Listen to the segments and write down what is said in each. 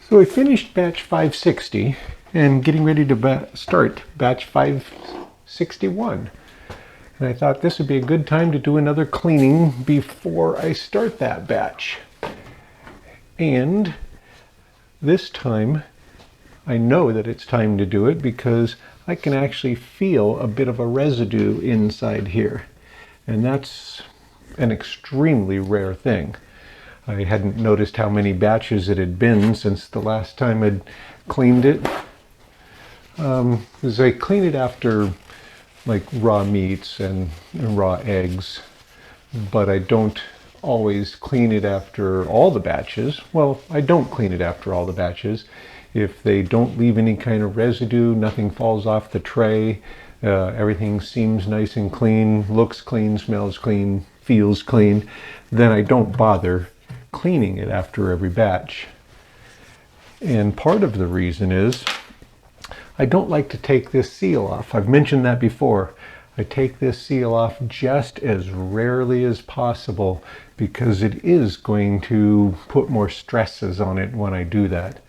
So I finished batch 560 and getting ready to start batch 561. And I thought this would be a good time to do another cleaning before I start that batch. And this time I know that it's time to do it because I can actually feel a bit of a residue inside here. And that's an extremely rare thing. I hadn't noticed how many batches it had been since the last time I'd cleaned it. Because I clean it after like raw meats and raw eggs, but I don't always clean it after all the batches. Well, I don't clean it after all the batches. If they don't leave any kind of residue, nothing falls off the tray, everything seems nice and clean, looks clean, smells clean, feels clean, then I don't bother cleaning it after every batch. And part of the reason is I don't like to take this seal off. I've mentioned that before. I take this seal off just as rarely as possible because it is going to put more stresses on it when I do that.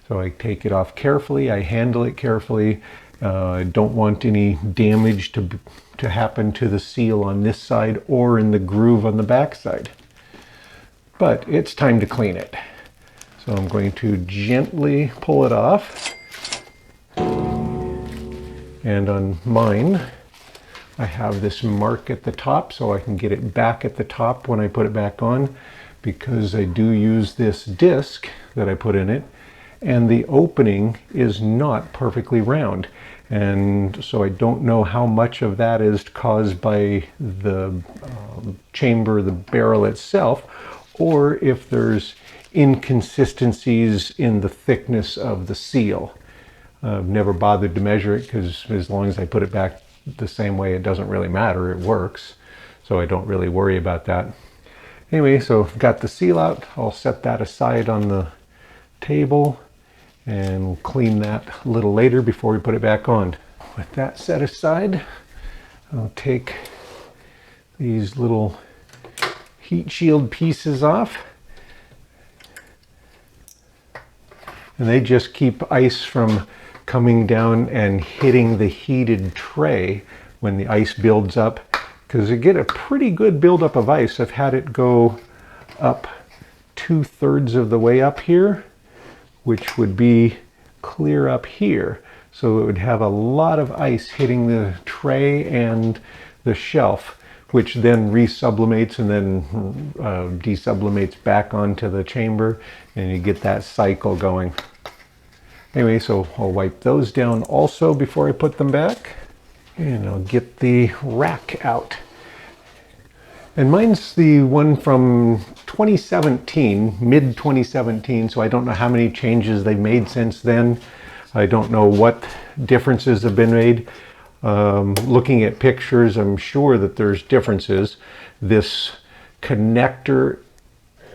So I take it off carefully, I handle it carefully. I don't want any damage to happen to the seal on this side or in the groove on the back side. But it's time to clean it. So I'm going to gently pull it off. And on mine, I have this mark at the top so I can get it back at the top when I put it back on, because I do use this disc that I put in it, and the opening is not perfectly round. And so I don't know how much of that is caused by the chamber, the barrel itself, or if there's inconsistencies in the thickness of the seal. I've never bothered to measure it because as long as I put it back the same way, it doesn't really matter, it works. So I don't really worry about that. Anyway, so I've got the seal out. I'll set that aside on the table and we'll clean that a little later before we put it back on. With that set aside, I'll take these little heat shield pieces off. And they just keep ice from coming down and hitting the heated tray when the ice builds up, because you get a pretty good buildup of ice. I've had it go up 2/3 of the way up here, which would be clear up here. So it would have a lot of ice hitting the tray and the shelf, which then resublimates and then desublimates back onto the chamber, and you get that cycle going. Anyway, so I'll wipe those down also before I put them back. And I'll get the rack out. And mine's the one from 2017, mid-2017, so I don't know how many changes they've made since then. I don't know what differences have been made. Looking at pictures, I'm sure that there's differences. This connector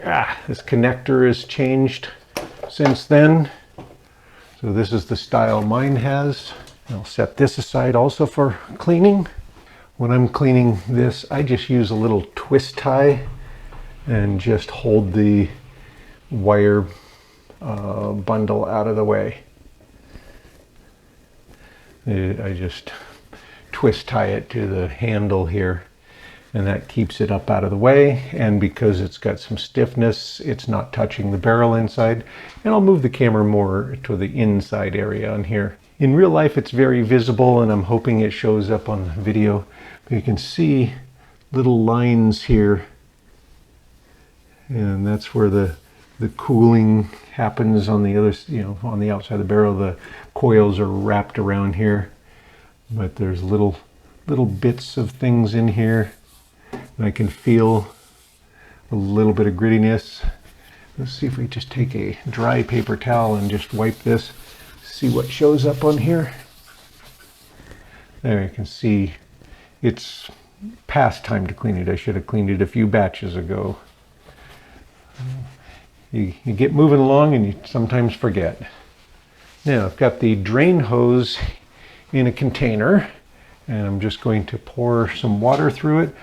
has changed since then. So this is the style mine has. I'll set this aside also for cleaning. When I'm cleaning this, I just use a little twist tie and just hold the wire bundle out of the way. I just twist tie it to the handle here, and that keeps it up out of the way. And because it's got some stiffness, it's not touching the barrel inside. And I'll move the camera more to the inside area on here. In real life, it's very visible, and I'm hoping it shows up on the video. But you can see little lines here, and that's where the cooling happens on the other, on the outside of the barrel. The coils are wrapped around here, but there's little bits of things in here. And I can feel a little bit of grittiness. Let's see if we just take a dry paper towel and just wipe this, see what shows up on here. There, you can see it's past time to clean it. I should have cleaned it a few batches ago. You get moving along and you sometimes forget. Now I've got the drain hose in a container, and I'm just going to pour some water through it.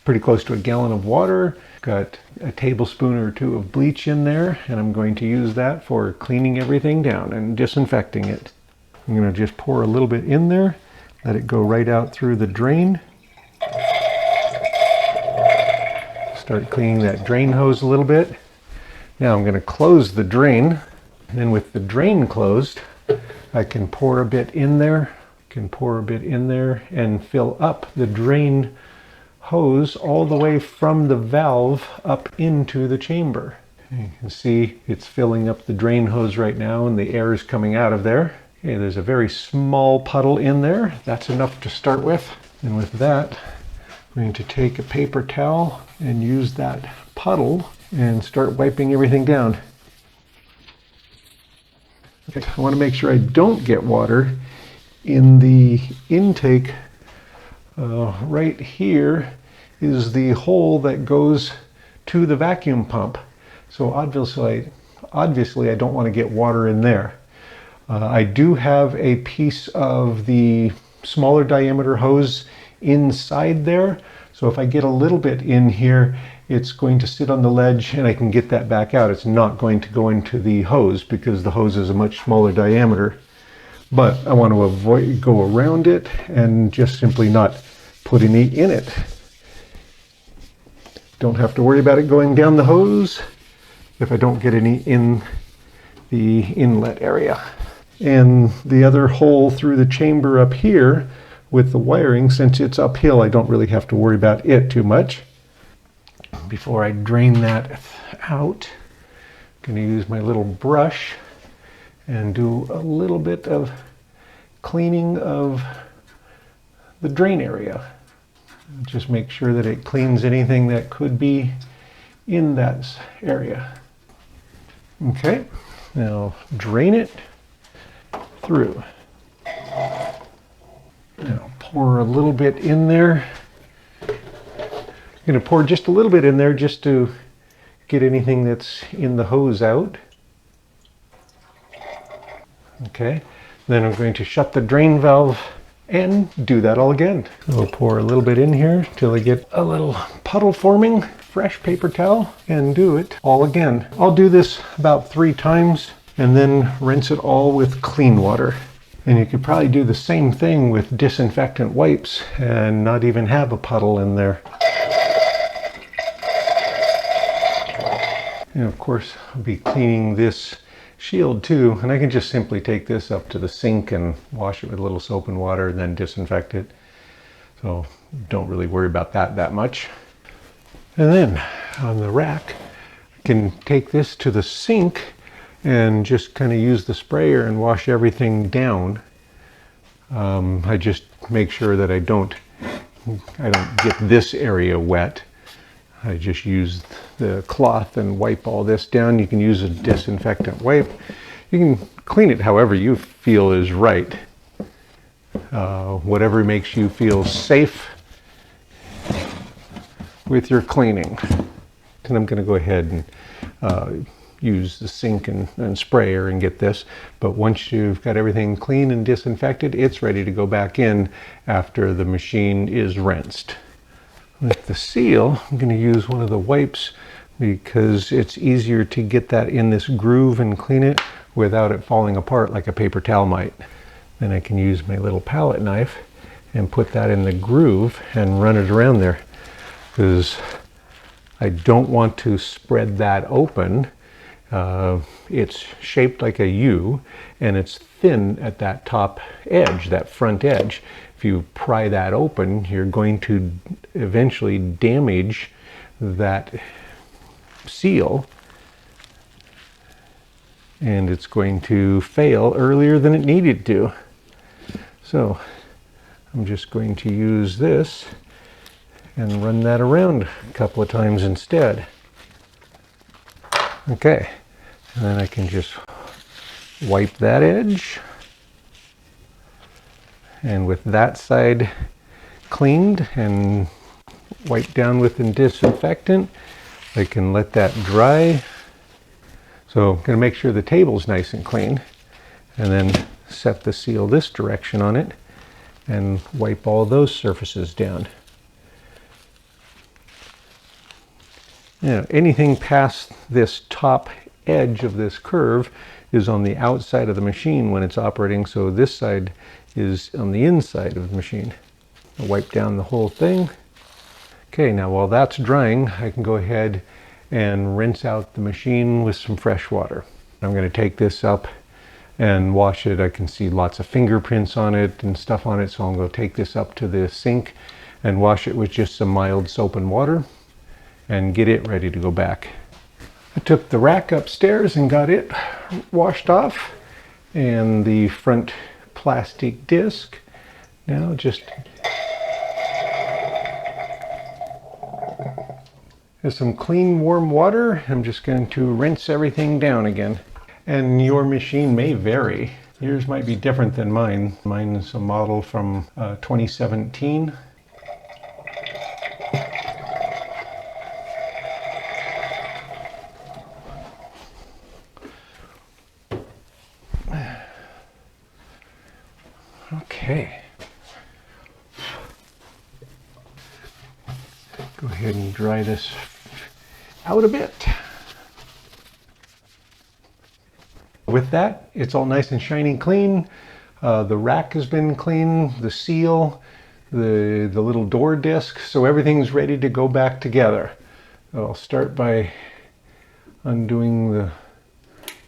pretty close to a gallon of water. Got a tablespoon or two of bleach in there, and I'm going to use that for cleaning everything down and disinfecting it. I'm going to just pour a little bit in there, let it go right out through the drain. Start cleaning that drain hose a little bit. Now I'm going to close the drain, and then with the drain closed, I can pour a bit in there, and fill up the drain hose all the way from the valve up into the chamber. You can see it's filling up the drain hose right now, and the air is coming out of there. Okay, there's a very small puddle in there. That's enough to start with. And with that, I'm going to take a paper towel and use that puddle and start wiping everything down. Okay, I want to make sure I don't get water in the intake. Right here is the hole that goes to the vacuum pump. So obviously I don't want to get water in there. I do have a piece of the smaller diameter hose inside there. So if I get a little bit in here, it's going to sit on the ledge and I can get that back out. It's not going to go into the hose because the hose is a much smaller diameter. But I want to go around it and just simply not put any in it. Don't have to worry about it going down the hose if I don't get any in the inlet area. And the other hole through the chamber up here with the wiring, since it's uphill, I don't really have to worry about it too much. Before I drain that out, I'm going to use my little brush and do a little bit of cleaning of the drain area. Just make sure that it cleans anything that could be in that area. Okay, now drain it through. Now pour a little bit in there. I'm going to pour just a little bit in there just to get anything that's in the hose out. Okay, then I'm going to shut the drain valve and do that all again. I'll pour a little bit in here till I get a little puddle forming. Fresh paper towel and do it all again. I'll do this about 3 times and then rinse it all with clean water. And you could probably do the same thing with disinfectant wipes and not even have a puddle in there. And of course, I'll be cleaning this shield too, and I can just simply take this up to the sink and wash it with a little soap and water and then disinfect it. So don't really worry about that much. And then on the rack, I can take this to the sink and just kind of use the sprayer and wash everything down. I just make sure that I don't get this area wet. I just use the cloth and wipe all this down. You can use a disinfectant wipe. You can clean it however you feel is right. Whatever makes you feel safe with your cleaning. And I'm going to go ahead and use the sink and sprayer and get this. But once you've got everything clean and disinfected, it's ready to go back in after the machine is rinsed. With the seal, I'm going to use one of the wipes because it's easier to get that in this groove and clean it without it falling apart like a paper towel might. Then I can use my little palette knife and put that in the groove and run it around there, because I don't want to spread that open. It's shaped like a U and it's thin at that top edge, that front edge. If you pry that open, you're going to eventually damage that seal and it's going to fail earlier than it needed to. So I'm just going to use this and run that around a couple of times instead. Okay, and then I can just wipe that edge. And with that side cleaned and wiped down with a disinfectant, I can let that dry. So I'm going to make sure the table's nice and clean, and then set the seal this direction on it and wipe all those surfaces down. anything past this top edge of this curve is on the outside of the machine when it's operating, so this side is on the inside of the machine. I'll wipe down the whole thing. Okay, now while that's drying, I can go ahead and rinse out the machine with some fresh water. I'm going to take this up and wash it. I can see lots of fingerprints on it and stuff on it, so I'm going to take this up to the sink and wash it with just some mild soap and water and get it ready to go back. I took the rack upstairs and got it washed off, and the front plastic disc. Now just with some clean warm water, I'm just going to rinse everything down again. And your machine may vary. Yours might be different than mine. Mine is a model from 2017. Okay. Go ahead and dry this out a bit. With that, it's all nice and shiny clean. The rack has been clean, the seal, the little door disc, so everything's ready to go back together. I'll start by undoing the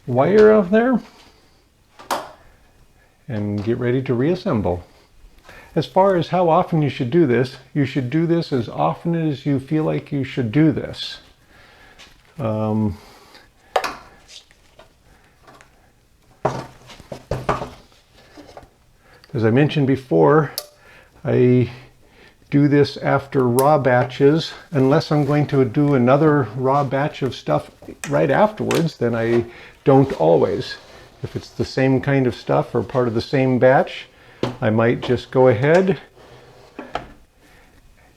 wire out there and get ready to reassemble. As far as how often you should do this as often as you feel like you should do this. As I mentioned before, I do this after raw batches. Unless I'm going to do another raw batch of stuff right afterwards, then I don't always. If it's the same kind of stuff or part of the same batch, I might just go ahead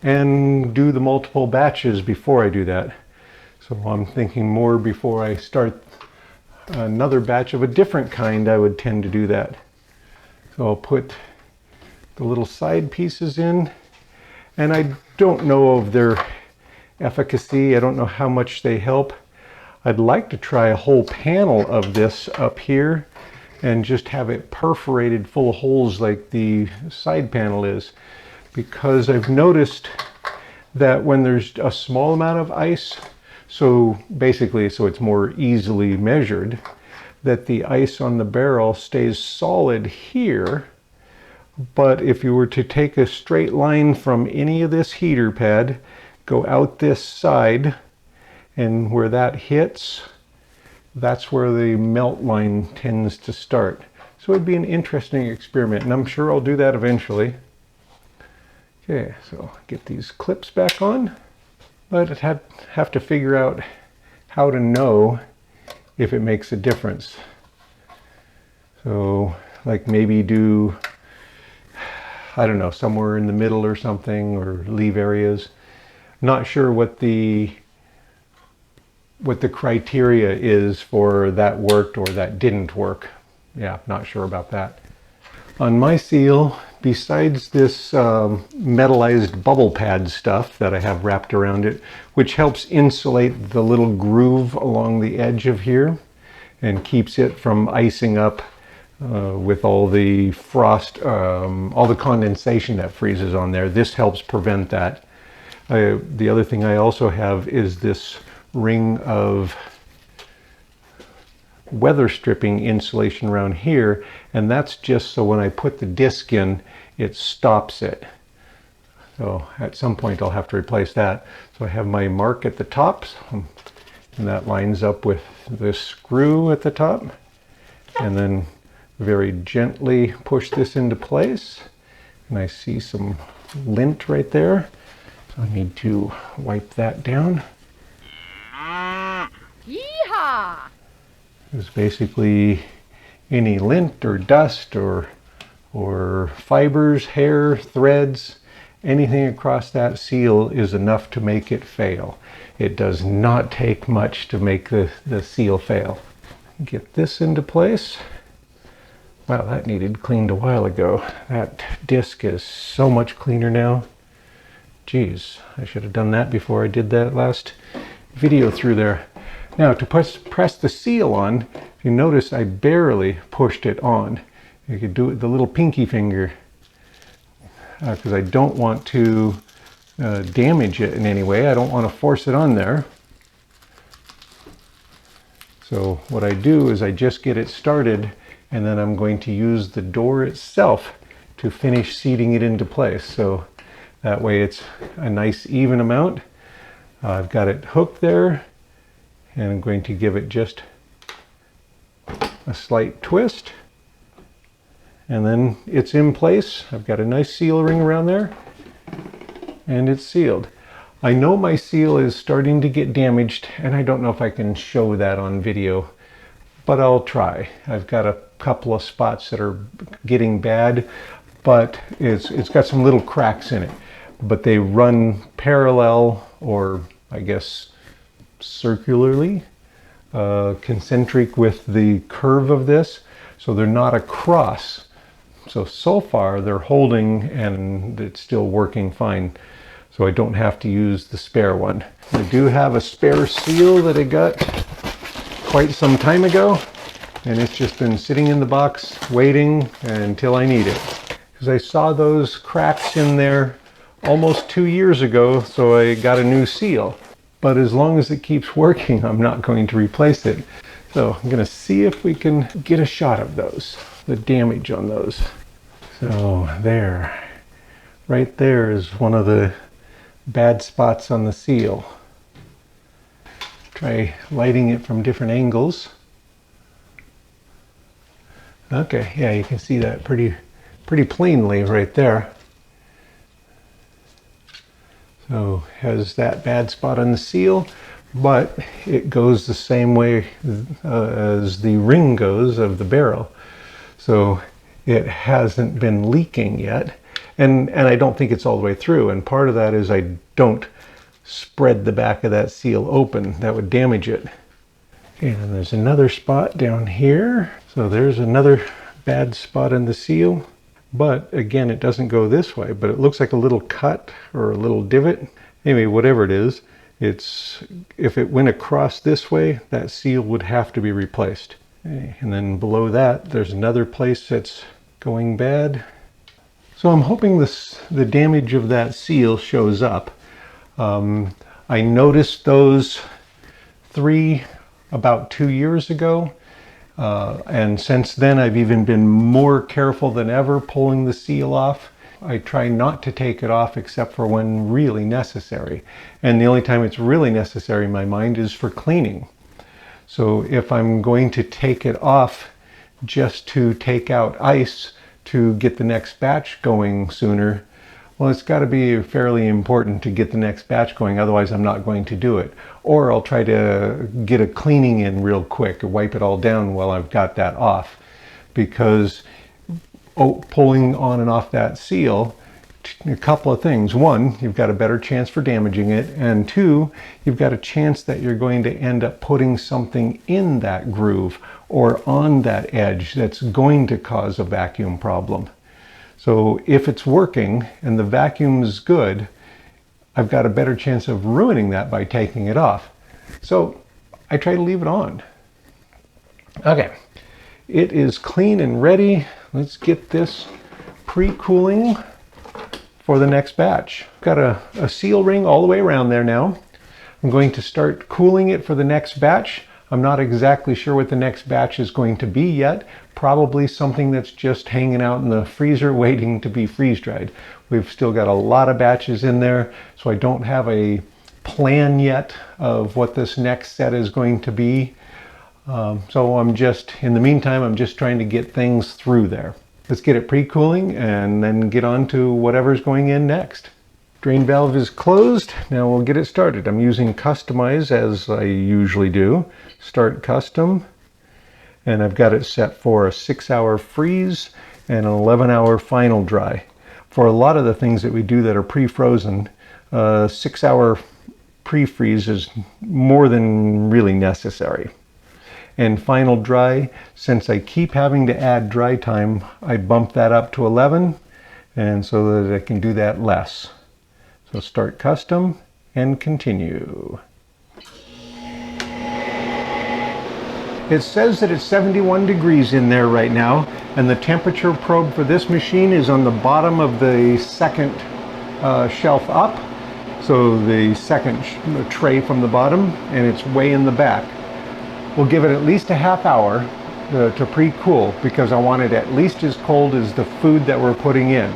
and do the multiple batches before I do that. So I'm thinking more before I start another batch of a different kind, I would tend to do that. So I'll put the little side pieces in, and I don't know of their efficacy. I don't know how much they help. I'd like to try a whole panel of this up here and just have it perforated full of holes like the side panel is, because I've noticed that when there's a small amount of ice, so basically so it's more easily measured, that the ice on the barrel stays solid here. But if you were to take a straight line from any of this heater pad, go out this side, and where that hits, that's where the melt line tends to start. So it'd be an interesting experiment, and I'm sure I'll do that eventually. Okay, so get these clips back on, but I'd have to figure out how to know if it makes a difference. So like maybe do, I don't know, somewhere in the middle or something, or leave areas. Not sure what the criteria is for that worked or that didn't work. Yeah, not sure about that. On my seal, besides this metallized bubble pad stuff that I have wrapped around it, which helps insulate the little groove along the edge of here and keeps it from icing up with all the frost, all the condensation that freezes on there. This helps prevent that. The other thing I also have is this ring of weather stripping insulation around here, and that's just so when I put the disc in, it stops it. So at some point I'll have to replace that. So I have my mark at the top, and that lines up with this screw at the top, and then very gently push this into place, and I see some lint right there, so I need to wipe that down. Yeehaw! It's basically any lint or dust or fibers, hair, threads, anything across that seal is enough to make it fail. It does not take much to make the seal fail. Get this into place. Wow, that needed cleaned a while ago. That disc is so much cleaner now. Geez, I should have done that before I did that last video through there. Now to press the seal on, if you notice I barely pushed it on. You could do it with the little pinky finger because I don't want to damage it in any way. I don't want to force it on there. So what I do is I just get it started, and then I'm going to use the door itself to finish seating it into place. So that way it's a nice even amount. I've got it hooked there, and I'm going to give it just a slight twist, and then it's in place. I've got a nice seal ring around there, and it's sealed. I know my seal is starting to get damaged, and I don't know if I can show that on video, but I'll try. I've got a couple of spots that are getting bad, but it's got some little cracks in it. But they run parallel, or I guess circularly, concentric with the curve of this, so they're not across. So far they're holding, and it's still working fine. So I don't have to use the spare one. I do have a spare seal that I got quite some time ago, and it's just been sitting in the box waiting until I need it. Because I saw those cracks in there almost 2 years ago, so I got a new seal. But as long as it keeps working, I'm not going to replace it. So I'm going to see if we can get a shot of those, the damage on those. So there, right there is one of the bad spots on the seal. Try lighting it from different angles. Okay, yeah, you can see that pretty plainly right there. So has that bad spot on the seal, but it goes the same way as the ring goes of the barrel. So it hasn't been leaking yet. And I don't think it's all the way through, and part of that is I don't spread the back of that seal open. That would damage it. Okay, and there's another spot down here. So there's another bad spot in the seal, but again, it doesn't go this way, but it looks like a little cut or a little divot. Anyway, whatever it is, if it went across this way, that seal would have to be replaced. Okay, and then below that, there's another place that's going bad. So I'm hoping the damage of that seal shows up. I noticed those 3 about 2 years ago, and since then I've even been more careful than ever pulling the seal off. I try not to take it off except for when really necessary. And the only time it's really necessary in my mind is for cleaning. So if I'm going to take it off just to take out ice to get the next batch going sooner, well, it's got to be fairly important to get the next batch going, otherwise I'm not going to do it. Or I'll try to get a cleaning in real quick, wipe it all down while I've got that off. Because pulling on and off that seal, a couple of things. One, you've got a better chance for damaging it, and 2, you've got a chance that you're going to end up putting something in that groove or on that edge that's going to cause a vacuum problem. So if it's working and the vacuum is good, I've got a better chance of ruining that by taking it off. So I try to leave it on. Okay, it is clean and ready. Let's get this pre-cooling for the next batch. Got a seal ring all the way around there now. I'm going to start cooling it for the next batch. I'm not exactly sure what the next batch is going to be yet. Probably something that's just hanging out in the freezer waiting to be freeze-dried. We've still got a lot of batches in there, so I don't have a plan yet of what this next set is going to be. So in the meantime, I'm just trying to get things through there. Let's get it pre-cooling and then get on to whatever's going in next. Drain valve is closed. Now we'll get it started. I'm using Customize as I usually do. Start custom. And I've got it set for a 6-hour freeze and an 11-hour final dry. For a lot of the things that we do that are pre-frozen, 6-hour pre-freeze is more than really necessary. And final dry, since I keep having to add dry time, I bump that up to 11, and so that I can do that less. So start custom and continue. It says that it's 71 degrees in there right now, and the temperature probe for this machine is on the bottom of the second shelf up. So the second tray from the bottom, and it's way in the back. We'll give it at least a half hour to pre-cool, because I want it at least as cold as the food that we're putting in.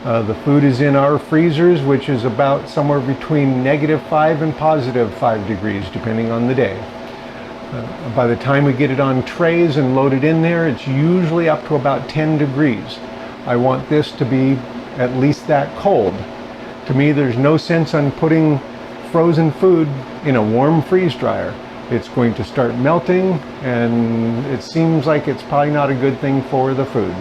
The food is in our freezers, which is about somewhere between -5 and +5 degrees, depending on the day. By the time we get it on trays and load it in there, it's usually up to about 10 degrees. I want this to be at least that cold. To me, there's no sense on putting frozen food in a warm freeze dryer. It's going to start melting, and it seems like it's probably not a good thing for the food.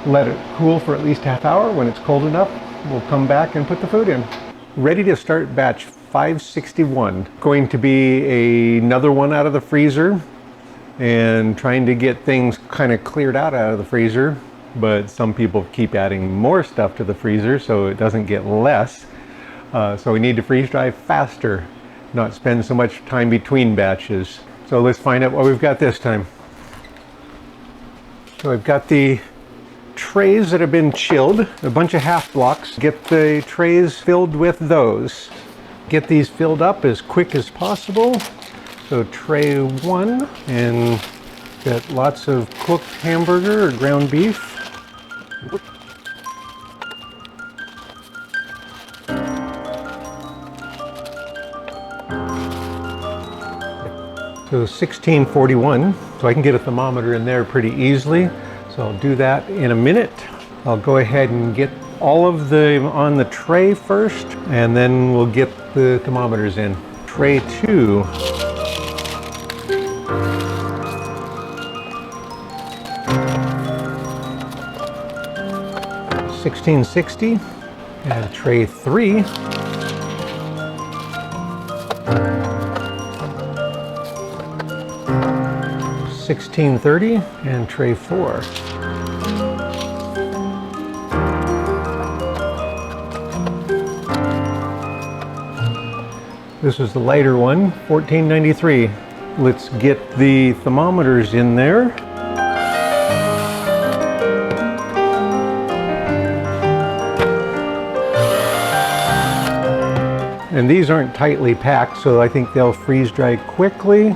Let it cool for at least a half hour. When it's cold enough, we'll come back and put the food in. Ready to start batch 561. Going to be another one out of the freezer, and trying to get things kind of cleared out of the freezer, but some people keep adding more stuff to the freezer so it doesn't get less. So we need to freeze dry faster, not spend so much time between batches. So let's find out what we've got this time. So I've got the trays that have been chilled, a bunch of half blocks. Get the trays filled with those. Get these filled up as quick as possible. So tray 1, and got lots of cooked hamburger or ground beef. So 1641, so I can get a thermometer in there pretty easily. So I'll do that in a minute. I'll go ahead and get all of them on the tray first, and then we'll get the thermometers in. Tray 2. $16.60, and tray 3. $16.30, and tray 4. This is the lighter one, $14.93. Let's get the thermometers in there. And these aren't tightly packed, so I think they'll freeze dry quickly.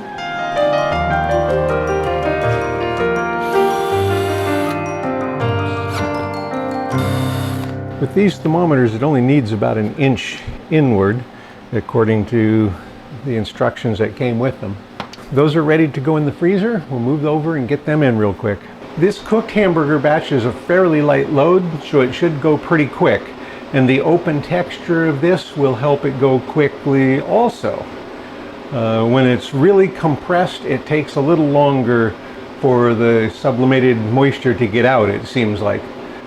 With these thermometers, it only needs about an inch inward, according to the instructions that came with them. Those are ready to go in the freezer. We'll move over and get them in real quick. This cooked hamburger batch is a fairly light load, so it should go pretty quick. And the open texture of this will help it go quickly also. When it's really compressed, it takes a little longer for the sublimated moisture to get out, it seems like.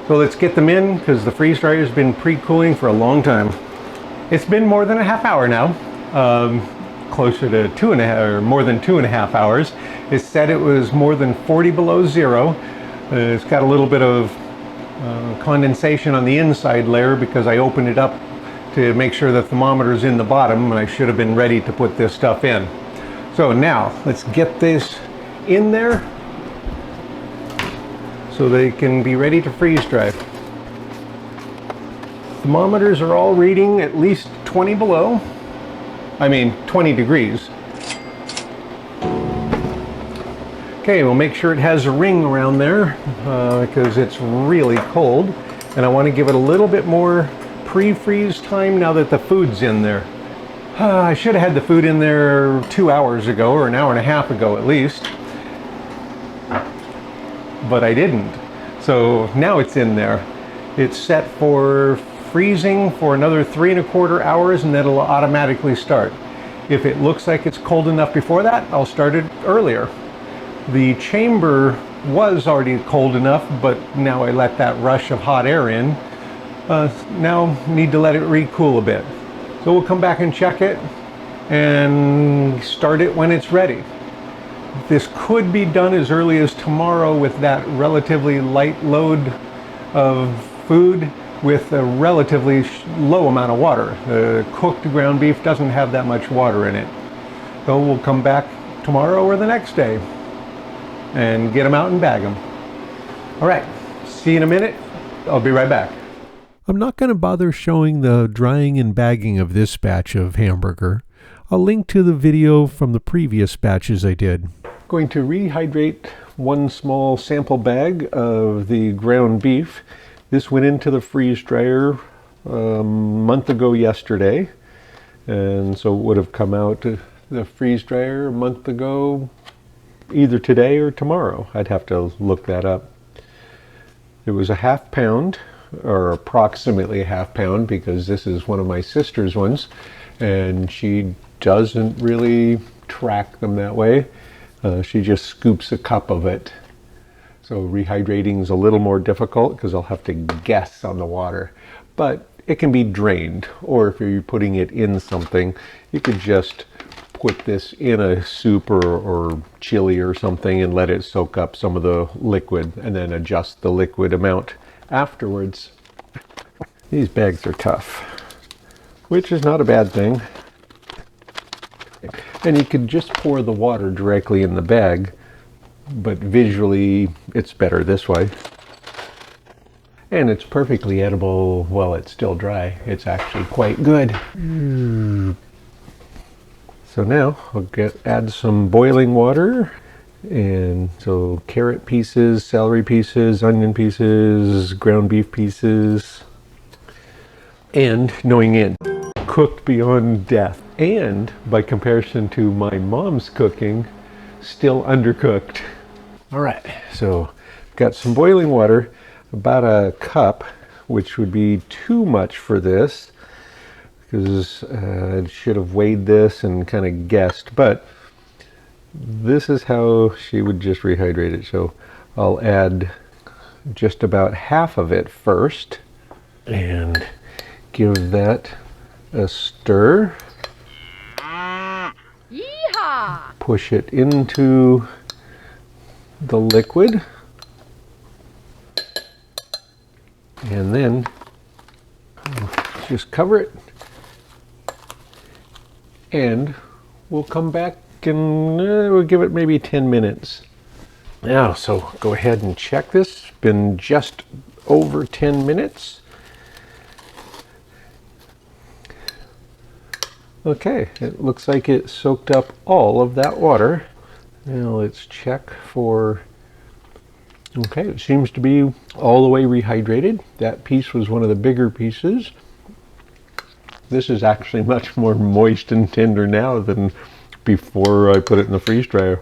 So let's get them in, because the freeze dryer has been pre-cooling for a long time. It's been more than a half hour now, closer to 2.5, or more than 2.5 hours. It said it was more than 40 below zero. It's got a little bit of condensation on the inside layer because I opened it up to make sure the thermometer's in the bottom, and I should have been ready to put this stuff in. So now let's get this in there so they can be ready to freeze dry. Thermometers are all reading at least 20 below. I mean 20 degrees. Okay, we'll make sure it has a ring around there because it's really cold, and I want to give it a little bit more pre-freeze time now that the food's in there. I should have had the food in there 2 hours ago, or an hour and a half ago at least, but I didn't. So now it's in there. It's set for freezing for another 3¼ hours, and then it'll automatically start. If it looks like it's cold enough before that, I'll start it earlier. The chamber was already cold enough, but now I let that rush of hot air in. Now need to let it recool a bit. So we'll come back and check it and start it when it's ready. This could be done as early as tomorrow with that relatively light load of food with a relatively low amount of water. The cooked ground beef doesn't have that much water in it. So we'll come back tomorrow or the next day and get them out and bag them. All right, see you in a minute. I'll be right back. I'm not going to bother showing the drying and bagging of this batch of hamburger. I'll link to the video from the previous batches I did. Going to rehydrate one small sample bag of the ground beef. This went into the freeze dryer a month ago yesterday, and so it would have come out to the freeze dryer a month ago either today or tomorrow. I'd have to look that up. It was a half pound, or approximately a half pound, because this is one of my sister's ones and she doesn't really track them that way. She just scoops a cup of it. So rehydrating is a little more difficult because I'll have to guess on the water, but it can be drained, or if you're putting it in something, you could just put this in a soup or chili or something and let it soak up some of the liquid and then adjust the liquid amount afterwards. These bags are tough, which is not a bad thing. And you could just pour the water directly in the bag, but visually it's better this way. And it's perfectly edible while it's still dry. It's actually quite good. So now I'll add some boiling water, and so carrot pieces, celery pieces, onion pieces, ground beef pieces, and knowing it, cooked beyond death. And by comparison to my mom's cooking, still undercooked. All right, so got some boiling water, about a cup, which would be too much for this, because I should have weighed this and kind of guessed, but this is how she would just rehydrate it. So I'll add just about half of it first and give that a stir. Yeehaw! Push it into the liquid, and then just cover it, and we'll come back and we'll give it maybe 10 minutes. Now, so go ahead and check this. It's been just over 10 minutes. Okay, it looks like it soaked up all of that water. Now let's check for, okay, it seems to be all the way rehydrated. That piece was one of the bigger pieces. This is actually much more moist and tender now than before I put it in the freeze dryer.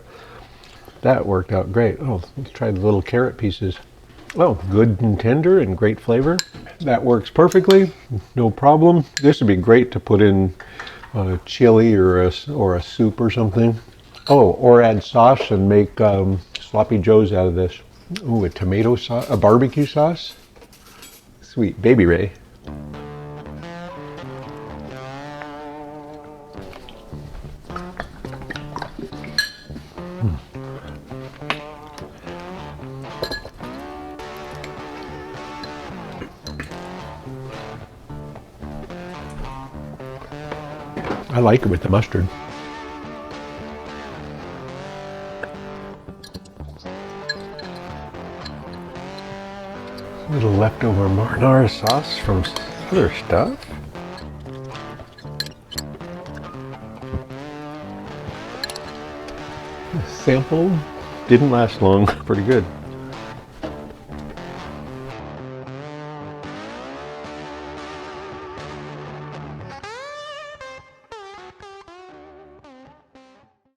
That worked out great. Oh, let's try the little carrot pieces. Oh, good and tender and great flavor. That works perfectly, no problem. This would be great to put in chili or a soup or something. Oh, or add sauce and make sloppy joes out of this. Ooh, a tomato sauce, a barbecue sauce. Sweet baby Ray. I like it with the mustard. A little leftover marinara sauce from other stuff. The sample didn't last long. Pretty good.